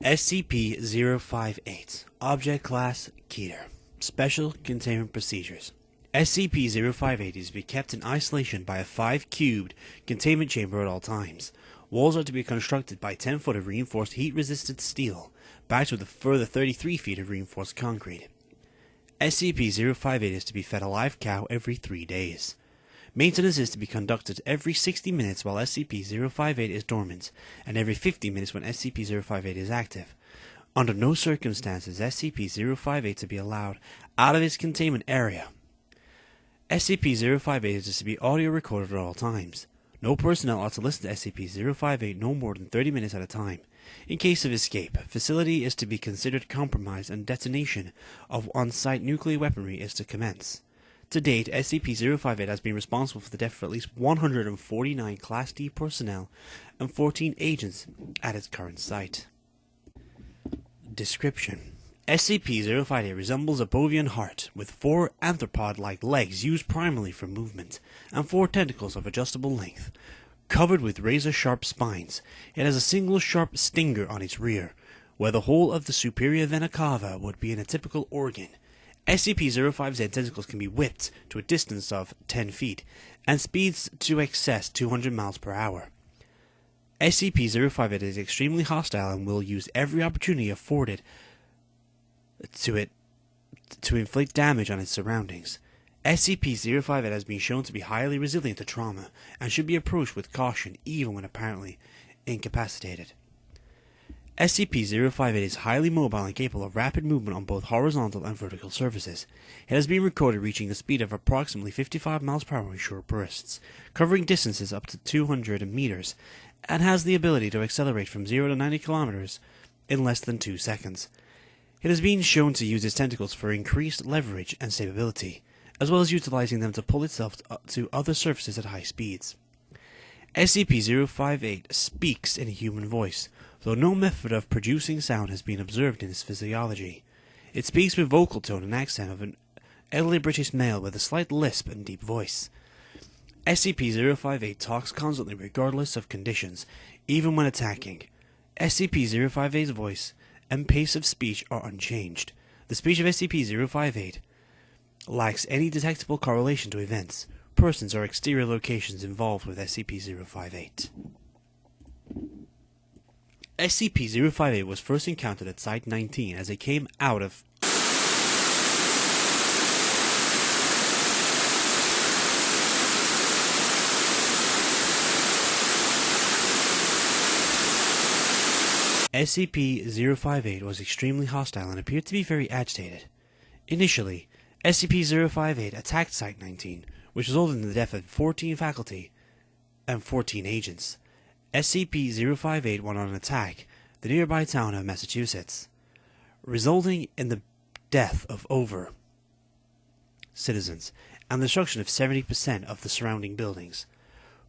SCP-058 Object Class Keter Special Containment Procedures. SCP-058 is to be kept in isolation by a 5-cubed containment chamber at all times. Walls are to be constructed by 10 foot of reinforced heat-resistant steel, backed with a further 33 feet of reinforced concrete. SCP-058 is to be fed a live cow every 3 days. Maintenance is to be conducted every 60 minutes while SCP-058 is dormant, and every 50 minutes when SCP-058 is active. Under no circumstances is SCP-058 to be allowed out of its containment area. SCP-058 is to be audio recorded at all times. No personnel are to listen to SCP-058 no more than 30 minutes at a time. In case of escape, facility is to be considered compromised and detonation of on-site nuclear weaponry is to commence. To date, SCP-058 has been responsible for the death of at least 149 Class D personnel and 14 agents at its current site. Description: SCP-058 resembles a bovine heart, with 4 arthropod-like legs used primarily for movement, and 4 tentacles of adjustable length. Covered with razor-sharp spines, it has a single sharp stinger on its rear, where the whole of the superior vena cava would be in a typical organ. SCP-058's tentacles can be whipped to a distance of 10 feet, and speeds to excess 200 miles per hour. SCP-058 is extremely hostile and will use every opportunity afforded to it to inflict damage on its surroundings. SCP-058 has been shown to be highly resilient to trauma, and should be approached with caution even when apparently incapacitated. SCP-058 is highly mobile and capable of rapid movement on both horizontal and vertical surfaces. It has been recorded reaching a speed of approximately 55 miles per hour in short bursts, covering distances up to 200 meters, and has the ability to accelerate from 0 to 90 kilometers in less than 2 seconds. It has been shown to use its tentacles for increased leverage and stability, as well as utilizing them to pull itself to other surfaces at high speeds. SCP-058 speaks in a human voice, though no method of producing sound has been observed in its physiology. It speaks with vocal tone and accent of an elderly British male with a slight lisp and deep voice. SCP-058 talks constantly regardless of conditions, even when attacking. SCP-058's voice and pace of speech are unchanged. The speech of SCP-058 lacks any detectable correlation to events, persons, or exterior locations involved with SCP-058. SCP-058 was first encountered at Site-19 as it came out of SCP-058 was extremely hostile and appeared to be very agitated. Initially, SCP-058 attacked Site-19, which resulted in the death of 14 faculty and 14 agents. SCP-058 went on an attack the nearby town of Massachusetts, resulting in the death of over citizens and the destruction of 70% of the surrounding buildings.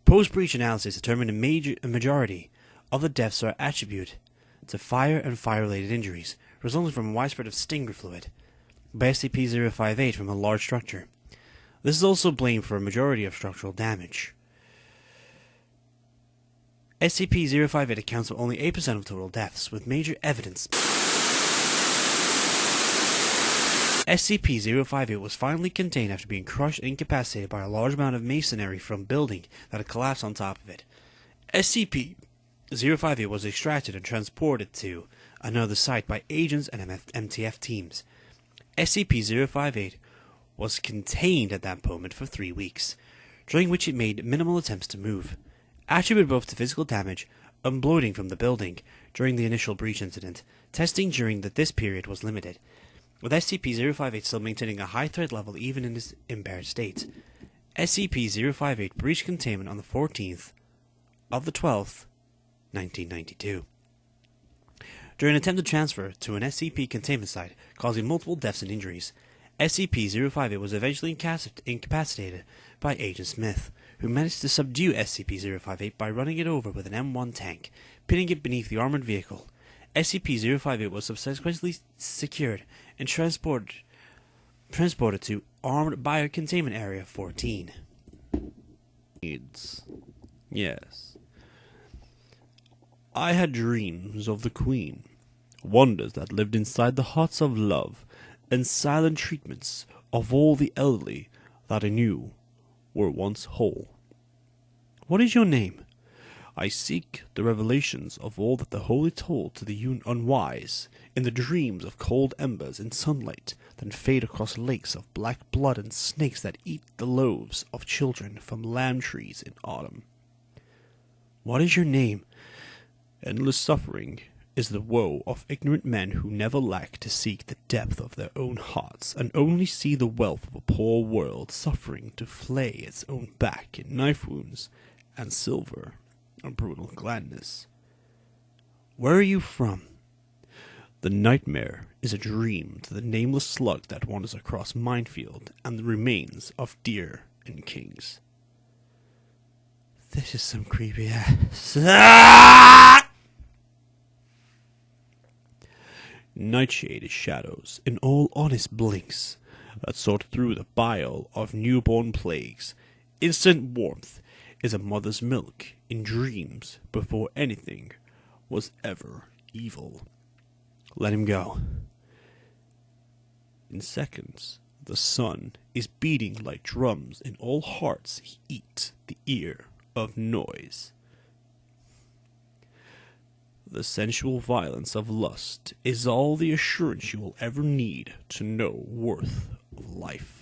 Post-breach analysis determined a majority of the deaths are attributed to fire and fire-related injuries, resulting from a widespread of stinger fluid by SCP-058 from a large structure. This is also blamed for a majority of structural damage. SCP-058 accounts for only 8% of total deaths, with major evidence. SCP-058 was finally contained after being crushed and incapacitated by a large amount of masonry from building that had collapsed on top of it. SCP-058 was extracted and transported to another site by agents and MTF teams. SCP-058 was contained at that moment for 3 weeks, during which it made minimal attempts to move, attributed both to physical damage and bloating from the building during the initial breach incident. Testing during this period was limited, with SCP-058 still maintaining a high threat level even in its impaired state. SCP-058 breached containment on the 14th of the 12th, 1992. During an attempted transfer to an SCP containment site, causing multiple deaths and injuries, SCP-058 was eventually incapacitated by Agent Smith, who managed to subdue SCP-058 by running it over with an M1 tank, pinning it beneath the armored vehicle. SCP-058 was subsequently secured and transported to Armed Biocontainment Area 14. Yes. I had dreams of the Queen. wonders that lived inside the hearts of love, and silent treatments of all the elderly that I knew were once whole. What is your name? I seek the revelations of all that the holy told to the unwise, in the dreams of cold embers in sunlight that fade across lakes of black blood and snakes that eat the loaves of children from lamb trees in autumn. What is your name? Endless suffering is the woe of ignorant men who never lack to seek the depth of their own hearts, and only see the wealth of a poor world suffering to flay its own back in knife wounds and silver and brutal gladness. Where are you from? The nightmare is a dream to the nameless slug that wanders across minefield and the remains of deer and kings. This is some creepy ass. Nightshade shadows in all honest blinks that sort through the bile of newborn plagues. Instant warmth is a mother's milk in dreams before anything was ever evil. Let him go. In seconds, the sun is beating like drums in all hearts. He eats the ear of noise. The sensual violence of lust is all the assurance you will ever need to know worth of life.